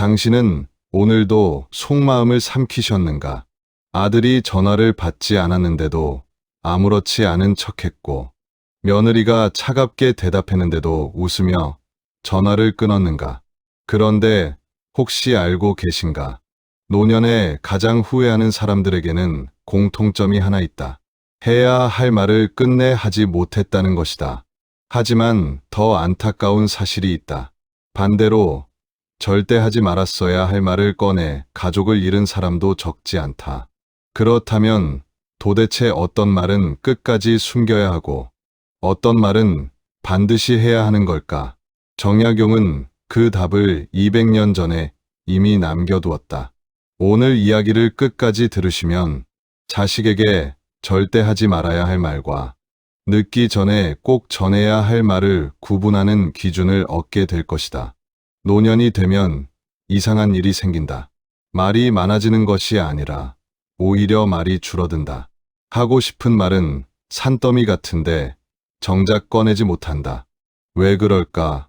당신은 오늘도 속마음을 삼키셨는가? 아들이 전화를 받지 않았는데도 아무렇지 않은 척했고, 며느리가 차갑게 대답했는데도 웃으며 전화를 끊었는가? 그런데 혹시 알고 계신가? 노년에 가장 후회하는 사람들에게는 공통점이 하나 있다. 해야 할 말을 끝내 하지 못했다는 것이다. 하지만 더 안타까운 사실이 있다. 반대로 절대 하지 말았어야 할 말을 꺼내 가족을 잃은 사람도 적지 않다. 그렇다면 도대체 어떤 말은 끝까지 숨겨야 하고 어떤 말은 반드시 해야 하는 걸까? 정약용은 그 답을 200년 전에 이미 남겨두었다. 오늘 이야기를 끝까지 들으시면 자식에게 절대 하지 말아야 할 말과 늦기 전에 꼭 전해야 할 말을 구분하는 기준을 얻게 될 것이다. 노년이 되면 이상한 일이 생긴다. 말이 많아지는 것이 아니라 오히려 말이 줄어든다. 하고 싶은 말은 산더미 같은데 정작 꺼내지 못한다. 왜 그럴까?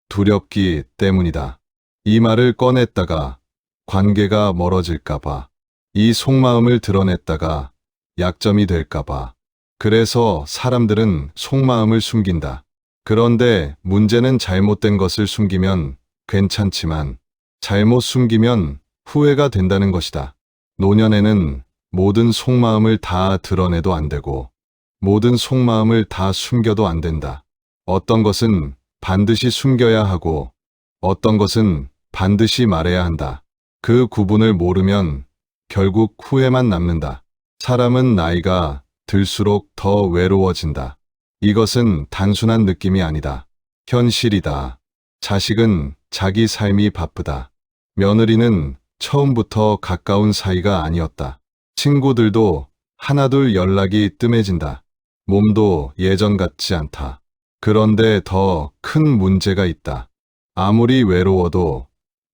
두렵기 때문이다. 이 말을 꺼냈다가 관계가 멀어질까봐, 이 속마음을 드러냈다가 약점이 될까봐. 그래서 사람들은 속마음을 숨긴다. 그런데 문제는 잘못된 것을 숨기면 괜찮지만 잘못 숨기면 후회가 된다는 것이다. 노년에는 모든 속마음을 다 드러내도 안 되고 모든 속마음을 다 숨겨도 안 된다. 어떤 것은 반드시 숨겨야 하고 어떤 것은 반드시 말해야 한다. 그 구분을 모르면 결국 후회만 남는다. 사람은 나이가 들수록 더 외로워진다. 이것은 단순한 느낌이 아니다. 현실이다. 자식은 자기 삶이 바쁘다. 며느리는 처음부터 가까운 사이가 아니었다. 친구들도 하나둘 연락이 뜸해진다. 몸도 예전 같지 않다. 그런데 더 큰 문제가 있다. 아무리 외로워도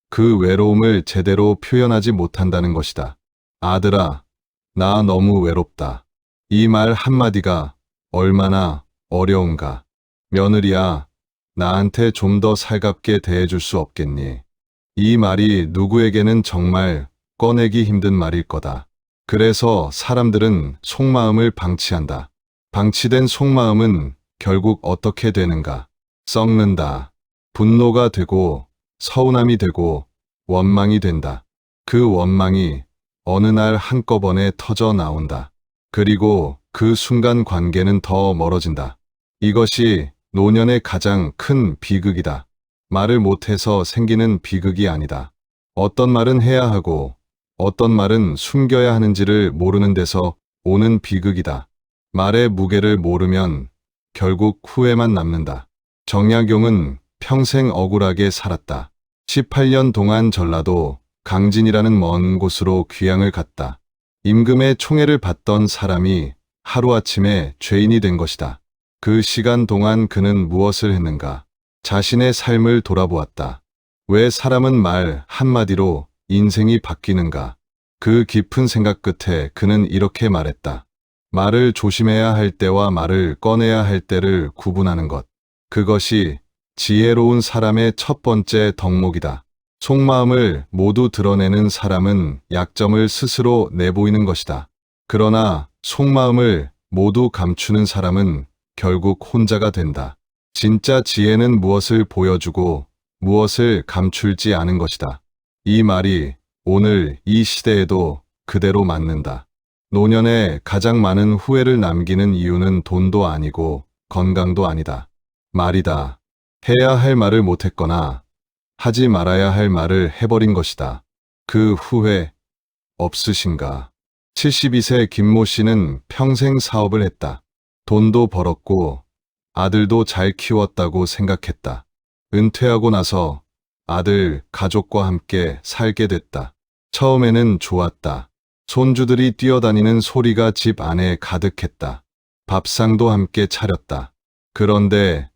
그 외로움을 제대로 표현하지 못한다는 것이다. 아들아, 나 너무 외롭다. 이 말 한마디가 얼마나 어려운가. 며느리야, 나한테 좀 더 살갑게 대해줄 수 없겠니? 이 말이 누구에게는 정말 꺼내기 힘든 말일 거다. 그래서 사람들은 속마음을 방치한다. 방치된 속마음은 결국 어떻게 되는가? 썩는다. 분노가 되고 서운함이 되고 원망이 된다. 그 원망이 어느 날 한꺼번에 터져 나온다. 그리고 그 순간 관계는 더 멀어진다. 이것이 노년의 가장 큰 비극이다. 말을 못해서 생기는 비극이 아니다. 어떤 말은 해야 하고 어떤 말은 숨겨야 하는지를 모르는 데서 오는 비극이다. 말의 무게를 모르면 결국 후회만 남는다. 정약용은 평생 억울하게 살았다. 18년 동안 전라도 강진이라는 먼 곳으로 귀향을 갔다. 임금의 총애를 받던 사람이 하루아침에 죄인이 된 것이다. 그 시간 동안 그는 무엇을 했는가? 자신의 삶을 돌아보았다. 왜 사람은 말 한마디로 인생이 바뀌는가? 그 깊은 생각 끝에 그는 이렇게 말했다. 말을 조심해야 할 때와 말을 꺼내야 할 때를 구분하는 것. 그것이 지혜로운 사람의 첫 번째 덕목이다. 속마음을 모두 드러내는 사람은 약점을 스스로 내보이는 것이다. 그러나 속마음을 모두 감추는 사람은 결국 혼자가 된다. 진짜 지혜는 무엇을 보여주고 무엇을 감출지 않은 것이다. 이 말이 오늘 이 시대에도 그대로 맞는다. 노년에 가장 많은 후회를 남기는 이유는 돈도 아니고 건강도 아니다. 말이다. 해야 할 말을 못했거나 하지 말아야 할 말을 해버린 것이다. 그 후회 없으신가? 72세 김모 씨는 평생 사업을 했다. 돈도 벌었고 아들도 잘 키웠다고 생각했다. 은퇴하고 나서 아들, 가족과 함께 살게 됐다. 처음에는 좋았다. 손주들이 뛰어다니는 소리가 집 안에 가득했다. 밥상도 함께 차렸다. 그런데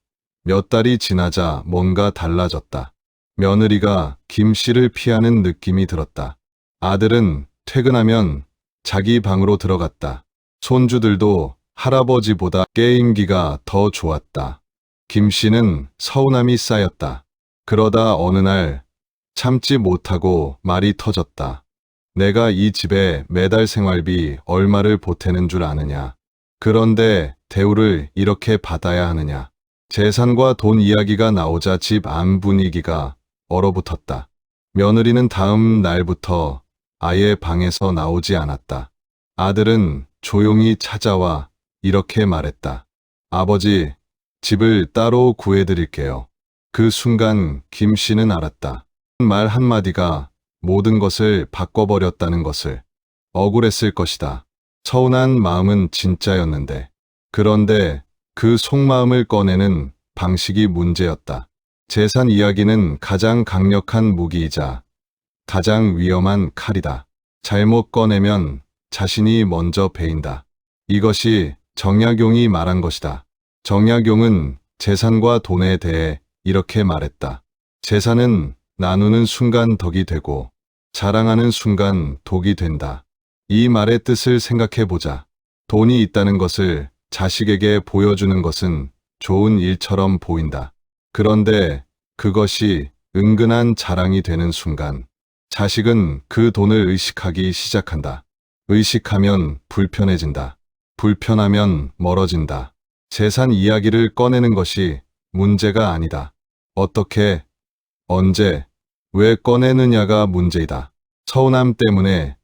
몇 달이 지나자 뭔가 달라졌다. 며느리가 김 씨를 피하는 느낌이 들었다. 아들은 퇴근하면 자기 방으로 들어갔다. 손주들도 할아버지보다 게임기가 더 좋았다. 김 씨는 서운함이 쌓였다. 그러다 어느 날 참지 못하고 말이 터졌다. 내가 이 집에 매달 생활비 얼마를 보태는 줄 아느냐. 그런데 대우를 이렇게 받아야 하느냐. 재산과 돈 이야기가 나오자 집 안 분위기가 얼어붙었다. 며느리는 다음 날부터 아예 방에서 나오지 않았다. 아들은 조용히 찾아와 이렇게 말했다. 아버지, 집을 따로 구해드릴게요. 그 순간 김 씨는 알았다. 말 한마디가 모든 것을 바꿔버렸다는 것을. 억울했을 것이다. 서운한 마음은 진짜였는데. 그런데 그 속마음을 꺼내는 방식이 문제였다. 재산 이야기는 가장 강력한 무기이자 가장 위험한 칼이다. 잘못 꺼내면 자신이 먼저 베인다. 이것이 정약용이 말한 것이다. 정약용은 재산과 돈에 대해 이렇게 말했다. 재산은 나누는 순간 덕이 되고 자랑하는 순간 독이 된다. 이 말의 뜻을 생각해 보자. 돈이 있다는 것을 자식에게 보여주는 것은 좋은 일처럼 보인다. 그런데 그것이 은근한 자랑이 되는 순간 자식은 그 돈을 의식하기 시작한다. 의식하면 불편해진다. 불편하면 멀어진다. 재산 이야기를 꺼내는 것이 문제가 아니다. 어떻게, 언제, 왜 꺼내느냐가 문제이다. 서운함 때문에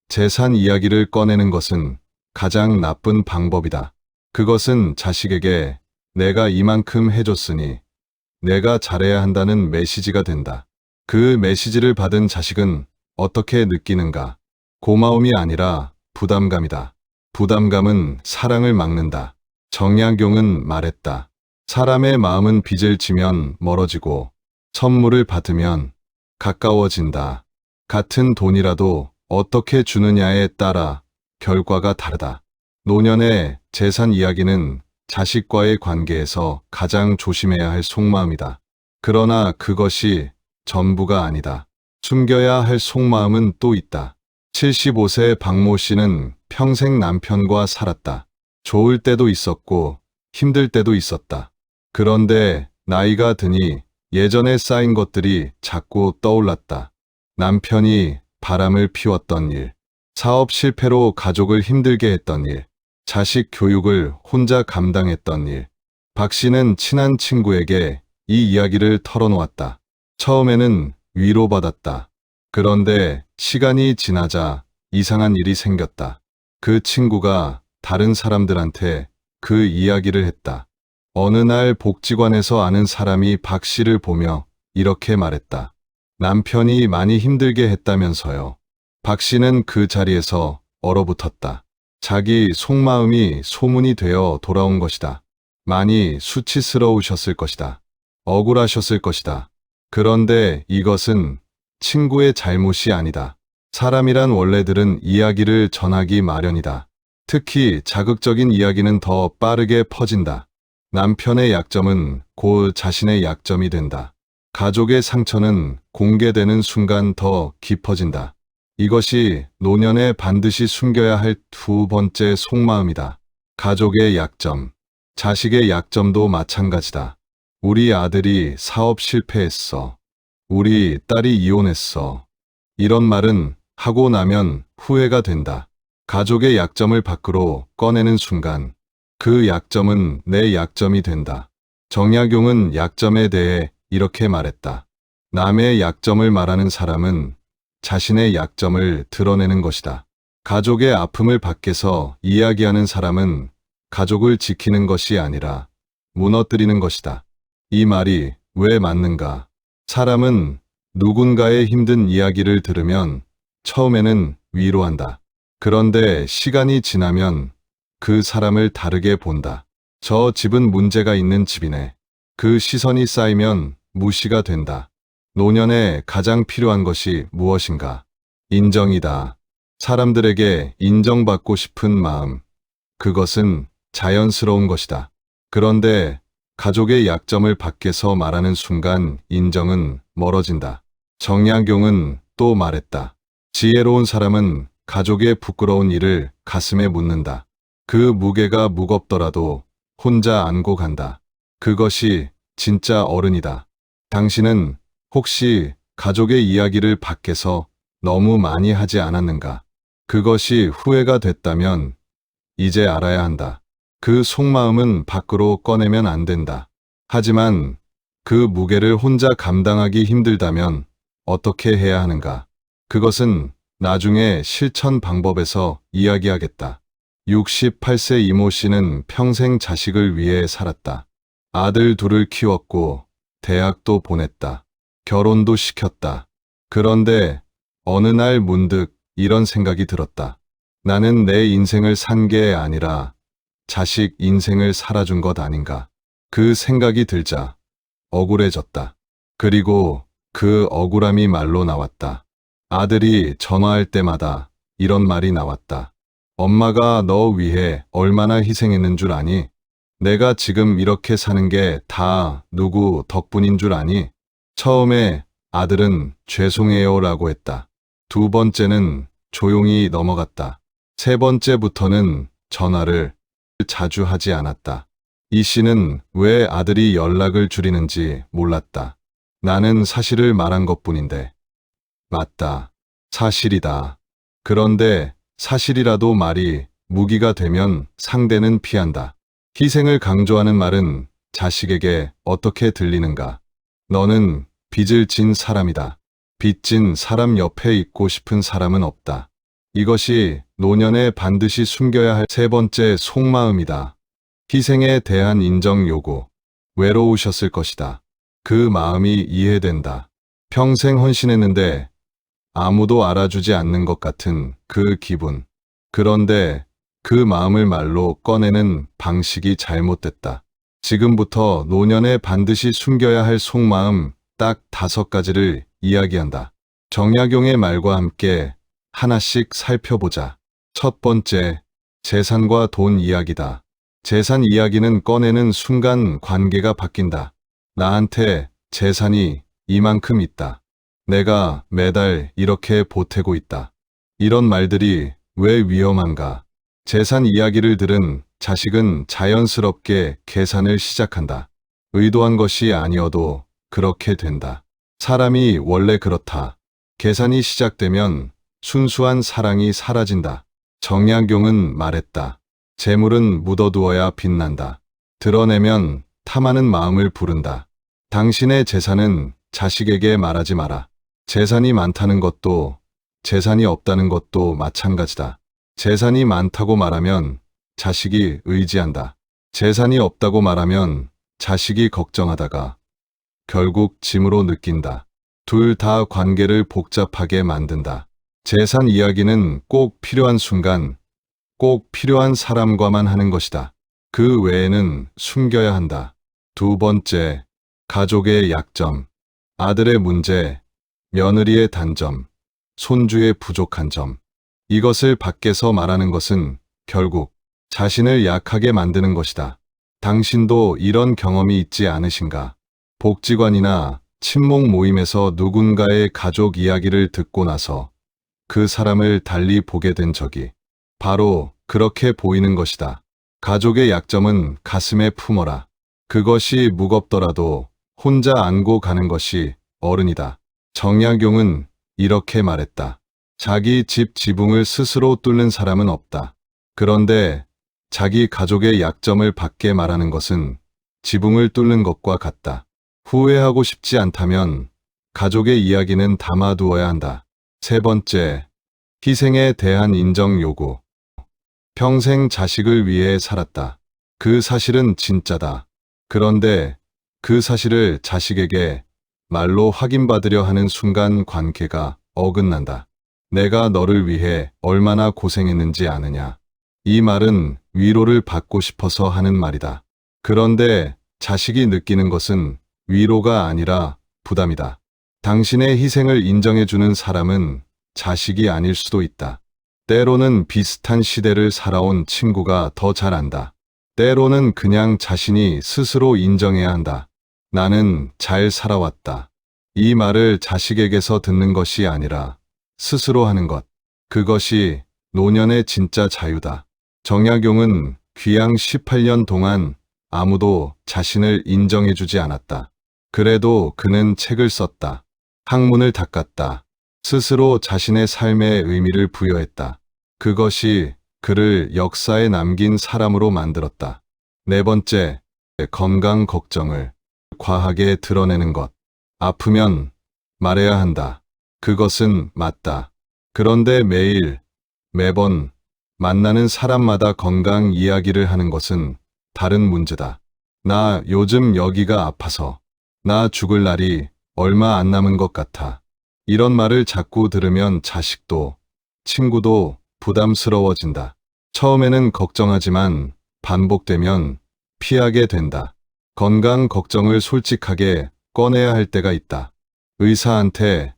재산 이야기를 꺼내는 것은 가장 나쁜 방법이다. 그것은 자식에게 내가 이만큼 해줬으니 내가 잘해야 한다는 메시지가 된다. 그 메시지를 받은 자식은 어떻게 느끼는가? 고마움이 아니라 부담감이다. 부담감은 사랑을 막는다. 정약용은 말했다. 사람의 마음은 빚을 지면 멀어지고 선물을 받으면 가까워진다. 같은 돈이라도 어떻게 주느냐에 따라 결과가 다르다. 노년의 재산 이야기는 자식과의 관계에서 가장 조심해야 할 속마음이다. 그러나 그것이 전부가 아니다. 숨겨야 할 속마음은 또 있다. 75세 박모 씨는 평생 남편과 살았다. 좋을 때도 있었고 힘들 때도 있었다. 그런데 나이가 드니 예전에 쌓인 것들이 자꾸 떠올랐다. 남편이 바람을 피웠던 일, 사업 실패로 가족을 힘들게 했던 일, 자식 교육을 혼자 감당했던 일. 박 씨는 친한 친구에게 이 이야기를 털어놓았다. 처음에는 위로받았다. 그런데 시간이 지나자 이상한 일이 생겼다. 그 친구가 다른 사람들한테 그 이야기를 했다. 어느 날 복지관에서 아는 사람이 박 씨를 보며 이렇게 말했다. 남편이 많이 힘들게 했다면서요. 박 씨는 그 자리에서 얼어붙었다. 자기 속마음이 소문이 되어 돌아온 것이다. 많이 수치스러우셨을 것이다. 억울하셨을 것이다. 그런데 이것은 친구의 잘못이 아니다. 사람이란 원래들은 이야기를 전하기 마련이다. 특히 자극적인 이야기는 더 빠르게 퍼진다. 남편의 약점은 곧 자신의 약점이 된다. 가족의 상처는 공개되는 순간 더 깊어진다. 이것이 노년에 반드시 숨겨야 할 두 번째 속마음이다. 가족의 약점, 자식의 약점도 마찬가지다. 우리 아들이 사업 실패했어. 우리 딸이 이혼했어. 이런 말은 하고 나면 후회가 된다. 가족의 약점을 밖으로 꺼내는 순간 그 약점은 내 약점이 된다. 정약용은 약점에 대해 이렇게 말했다. 남의 약점을 말하는 사람은 자신의 약점을 드러내는 것이다. 가족의 아픔을 밖에서 이야기하는 사람은 가족을 지키는 것이 아니라 무너뜨리는 것이다. 이 말이 왜 맞는가? 사람은 누군가의 힘든 이야기를 들으면 처음에는 위로한다. 그런데 시간이 지나면 그 사람을 다르게 본다. 저 집은 문제가 있는 집이네. 그 시선이 쌓이면 무시가 된다. 노년에 가장 필요한 것이 무엇인가? 인정이다. 사람들에게 인정받고 싶은 마음. 그것은 자연스러운 것이다. 그런데 가족의 약점을 밖에서 말하는 순간 인정은 멀어진다. 정약용은 또 말했다. 지혜로운 사람은 가족의 부끄러운 일을 가슴에 묻는다. 그 무게가 무겁더라도 혼자 안고 간다. 그것이 진짜 어른이다. 당신은 혹시 가족의 이야기를 밖에서 너무 많이 하지 않았는가. 그것이 후회가 됐다면 이제 알아야 한다. 그 속마음은 밖으로 꺼내면 안 된다. 하지만 그 무게를 혼자 감당하기 힘들다면 어떻게 해야 하는가? 그것은 나중에 실천 방법에서 이야기하겠다. 68세 이모 씨는 평생 자식을 위해 살았다. 아들 둘을 키웠고 대학도 보냈다. 결혼도 시켰다. 그런데 어느 날 문득 이런 생각이 들었다. 나는 내 인생을 산 게 아니라 자식 인생을 살아준 것 아닌가. 그 생각이 들자 억울해졌다. 그리고 그 억울함이 말로 나왔다. 아들이 전화할 때마다 이런 말이 나왔다. 엄마가 너 위해 얼마나 희생했는 줄 아니? 내가 지금 이렇게 사는 게 다 누구 덕분인 줄 아니? 처음에 아들은 죄송해요라고 했다. 두 번째는 조용히 넘어갔다. 세 번째부터는 전화를 자주 하지 않았다. 이 씨는 왜 아들이 연락을 줄이는지 몰랐다. 나는 사실을 말한 것뿐인데. 맞다. 사실이다. 그런데 사실이라도 말이 무기가 되면 상대는 피한다. 희생을 강조하는 말은 자식에게 어떻게 들리는가? 너는 빚을 진 사람이다. 빚진 사람 옆에 있고 싶은 사람은 없다. 이것이 노년에 반드시 숨겨야 할 세 번째 속마음이다. 희생에 대한 인정 요구. 외로우셨을 것이다. 그 마음이 이해된다. 평생 헌신했는데 아무도 알아주지 않는 것 같은 그 기분. 그런데 그 마음을 말로 꺼내는 방식이 잘못됐다. 지금부터 노년에 반드시 숨겨야 할 속마음 딱 5가지를 이야기한다. 정약용의 말과 함께 하나씩 살펴보자. 첫 번째, 재산과 돈 이야기다. 재산 이야기는 꺼내는 순간 관계가 바뀐다. 나한테 재산이 이만큼 있다. 내가 매달 이렇게 보태고 있다. 이런 말들이 왜 위험한가? 재산 이야기를 들은 자식은 자연스럽게 계산을 시작한다. 의도한 것이 아니어도 그렇게 된다. 사람이 원래 그렇다. 계산이 시작되면 순수한 사랑이 사라진다. 정약용은 말했다. 재물은 묻어두어야 빛난다. 드러내면 탐하는 마음을 부른다. 당신의 재산은 자식에게 말하지 마라. 재산이 많다는 것도 재산이 없다는 것도 마찬가지다. 재산이 많다고 말하면 자식이 의지한다. 재산이 없다고 말하면 자식이 걱정하다가 결국 짐으로 느낀다. 둘 다 관계를 복잡하게 만든다. 재산 이야기는 꼭 필요한 순간, 꼭 필요한 사람과만 하는 것이다. 그 외에는 숨겨야 한다. 두 번째, 가족의 약점. 아들의 문제, 며느리의 단점, 손주의 부족한 점. 이것을 밖에서 말하는 것은 결국 자신을 약하게 만드는 것이다. 당신도 이런 경험이 있지 않으신가? 복지관이나 친목 모임에서 누군가의 가족 이야기를 듣고 나서 그 사람을 달리 보게 된 적이 바로 그렇게 보이는 것이다. 가족의 약점은 가슴에 품어라. 그것이 무겁더라도 혼자 안고 가는 것이 어른이다. 정약용은 이렇게 말했다. 자기 집 지붕을 스스로 뚫는 사람은 없다. 그런데 자기 가족의 약점을 밖에 말하는 것은 지붕을 뚫는 것과 같다. 후회하고 싶지 않다면 가족의 이야기는 담아두어야 한다. 세 번째, 희생에 대한 인정 요구. 평생 자식을 위해 살았다. 그 사실은 진짜다. 그런데 그 사실을 자식에게 말로 확인받으려 하는 순간 관계가 어긋난다. 내가 너를 위해 얼마나 고생했는지 아느냐. 이 말은 위로를 받고 싶어서 하는 말이다. 그런데 자식이 느끼는 것은 위로가 아니라 부담이다. 당신의 희생을 인정해주는 사람은 자식이 아닐 수도 있다. 때로는 비슷한 시대를 살아온 친구가 더 잘 안다. 때로는 그냥 자신이 스스로 인정해야 한다. 나는 잘 살아왔다. 이 말을 자식에게서 듣는 것이 아니라 스스로 하는 것. 그것이 노년의 진짜 자유다. 정약용은 귀양 18년 동안 아무도 자신을 인정해주지 않았다. 그래도 그는 책을 썼다. 학문을 닦았다. 스스로 자신의 삶에 의미를 부여했다. 그것이 그를 역사에 남긴 사람으로 만들었다. 네 번째, 건강 걱정을 과하게 드러내는 것. 아프면 말해야 한다. 그것은 맞다. 그런데 매일, 매번 만나는 사람마다 건강 이야기를 하는 것은 다른 문제다. 나 요즘 여기가 아파서, 나 죽을 날이 얼마 안 남은 것 같아. 이런 말을 자꾸 들으면 자식도, 친구도 부담스러워진다. 처음에는 걱정하지만 반복되면 피하게 된다. 건강 걱정을 솔직하게 꺼내야 할 때가 있다. 의사한테,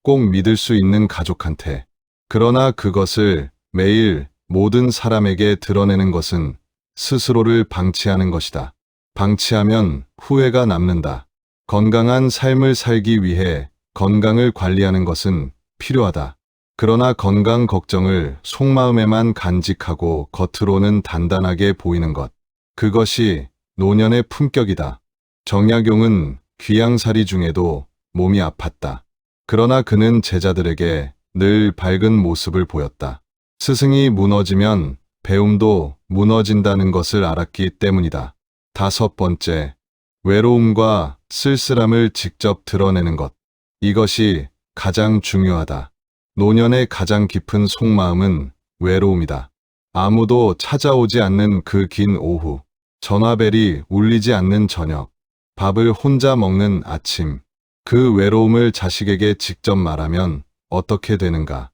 꼭 믿을 수 있는 가족한테. 그러나 그것을 매일 모든 사람에게 드러내는 것은 스스로를 방치하는 것이다. 방치하면 후회가 남는다. 건강한 삶을 살기 위해 건강을 관리하는 것은 필요하다. 그러나 건강 걱정을 속마음에만 간직하고 겉으로는 단단하게 보이는 것. 그것이 노년의 품격이다. 정약용은 귀양살이 중에도 몸이 아팠다. 그러나 그는 제자들에게 늘 밝은 모습을 보였다. 스승이 무너지면 배움도 무너진다는 것을 알았기 때문이다. 다섯 번째, 외로움과 쓸쓸함을 직접 드러내는 것. 이것이 가장 중요하다. 노년의 가장 깊은 속마음은 외로움이다. 아무도 찾아오지 않는 그 긴 오후, 전화벨이 울리지 않는 저녁, 밥을 혼자 먹는 아침. 그 외로움을 자식에게 직접 말하면 어떻게 되는가?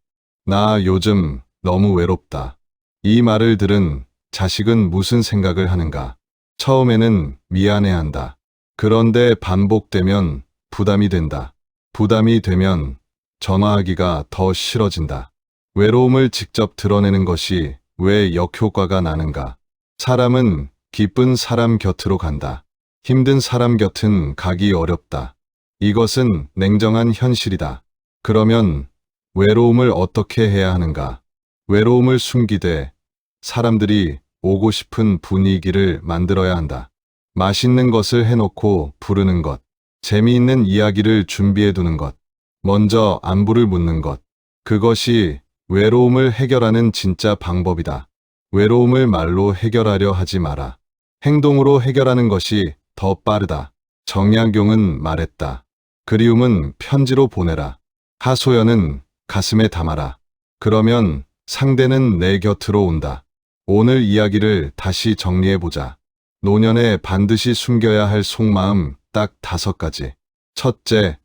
나 요즘 너무 외롭다. 이 말을 들은 자식은 무슨 생각을 하는가? 처음에는 미안해한다. 그런데 반복되면 부담이 된다. 부담이 되면 전화하기가 더 싫어진다. 외로움을 직접 드러내는 것이 왜 역효과가 나는가? 사람은 기쁜 사람 곁으로 간다. 힘든 사람 곁은 가기 어렵다. 이것은 냉정한 현실이다. 그러면 외로움을 어떻게 해야 하는가? 외로움을 숨기되 사람들이 오고 싶은 분위기를 만들어야 한다. 맛있는 것을 해놓고 부르는 것, 재미있는 이야기를 준비해 두는 것, 먼저 안부를 묻는 것. 그것이 외로움을 해결하는 진짜 방법이다. 외로움을 말로 해결하려 하지 마라. 행동으로 해결하는 것이 더 빠르다. 정약용은 말했다. 그리움은 편지로 보내라. 하소연은 가슴에 담아라. 그러면 상대는 내 곁으로 온다. 오늘 이야기를 다시 정리해보자. 노년에 반드시 숨겨야 할 속마음 딱 5가지. 첫째,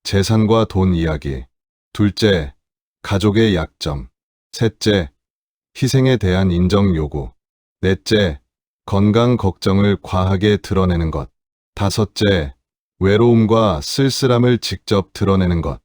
재산과 돈 이야기. 둘째, 가족의 약점. 셋째, 희생에 대한 인정 요구. 넷째, 건강 걱정을 과하게 드러내는 것. 다섯째, 외로움과 쓸쓸함을 직접 드러내는 것.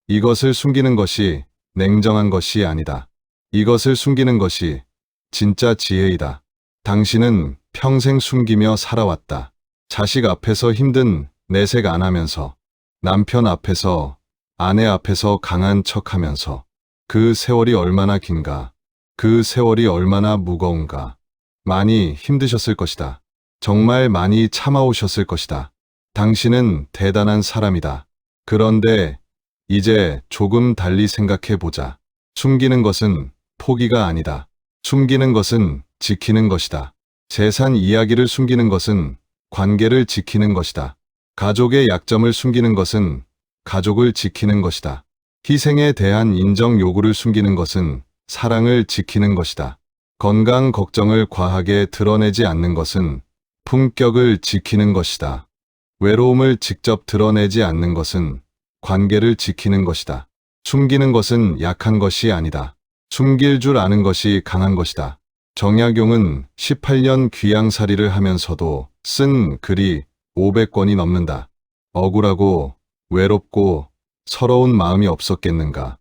이것을 숨기는 것이 냉정한 것이 아니다. 이것을 숨기는 것이 진짜 지혜이다. 당신은 평생 숨기며 살아왔다. 자식 앞에서 힘든 내색 안 하면서, 남편 앞에서, 아내 앞에서 강한 척 하면서. 그 세월이 얼마나 긴가. 그 세월이 얼마나 무거운가. 많이 힘드셨을 것이다. 정말 많이 참아오셨을 것이다. 당신은 대단한 사람이다. 그런데 이제 조금 달리 생각해 보자. 숨기는 것은 포기가 아니다. 숨기는 것은 지키는 것이다. 재산 이야기를 숨기는 것은 관계를 지키는 것이다. 가족의 약점을 숨기는 것은 가족을 지키는 것이다. 희생에 대한 인정 요구를 숨기는 것은 사랑을 지키는 것이다. 건강 걱정을 과하게 드러내지 않는 것은 품격을 지키는 것이다. 외로움을 직접 드러내지 않는 것은 관계를 지키는 것이다. 숨기는 것은 약한 것이 아니다. 숨길 줄 아는 것이 강한 것이다. 정약용은 18년 귀양살이를 하면서도 쓴 글이 500권이 넘는다. 억울하고 외롭고 서러운 마음이 없었겠는가?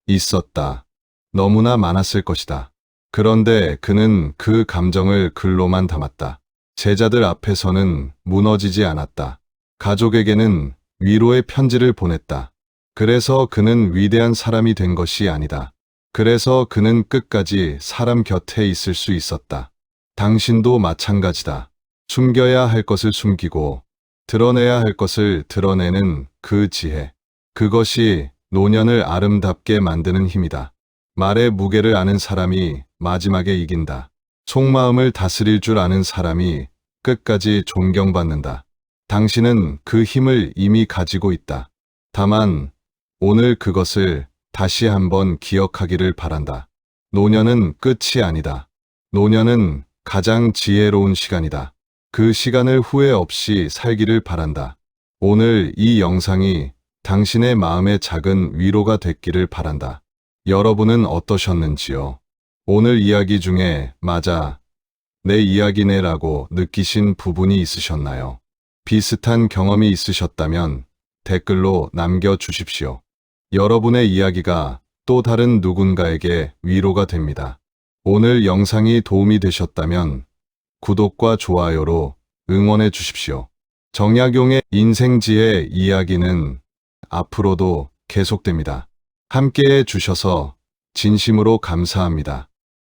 있었다. 너무나 많았을 것이다. 그런데 그는 그 감정을 글로만 담았다. 제자들 앞에서는 무너지지 않았다. 가족에게는 위로의 편지를 보냈다. 그래서 그는 위대한 사람이 된 것이 아니다. 그래서 그는 끝까지 사람 곁에 있을 수 있었다. 당신도 마찬가지다. 숨겨야 할 것을 숨기고 드러내야 할 것을 드러내는 그 지혜. 그것이 노년을 아름답게 만드는 힘이다. 말의 무게를 아는 사람이 마지막에 이긴다. 속마음을 다스릴 줄 아는 사람이 끝까지 존경받는다. 당신은 그 힘을 이미 가지고 있다. 다만 오늘 그것을 다시 한번 기억하기를 바란다. 노년은 끝이 아니다. 노년은 가장 지혜로운 시간이다. 그 시간을 후회 없이 살기를 바란다. 오늘 이 영상이 당신의 마음에 작은 위로가 됐기를 바란다. 여러분은 어떠셨는지요? 오늘 이야기 중에 맞아, 내 이야기네라고 느끼신 부분이 있으셨나요? 비슷한 경험이 있으셨다면 댓글로 남겨주십시오. 여러분의 이야기가 또 다른 누군가에게 위로가 됩니다. 오늘 영상이 도움이 되셨다면 구독과 좋아요로 응원해 주십시오. 정약용의 인생지혜 이야기는 앞으로도 계속됩니다. 함께해 주셔서 진심으로 감사합니다.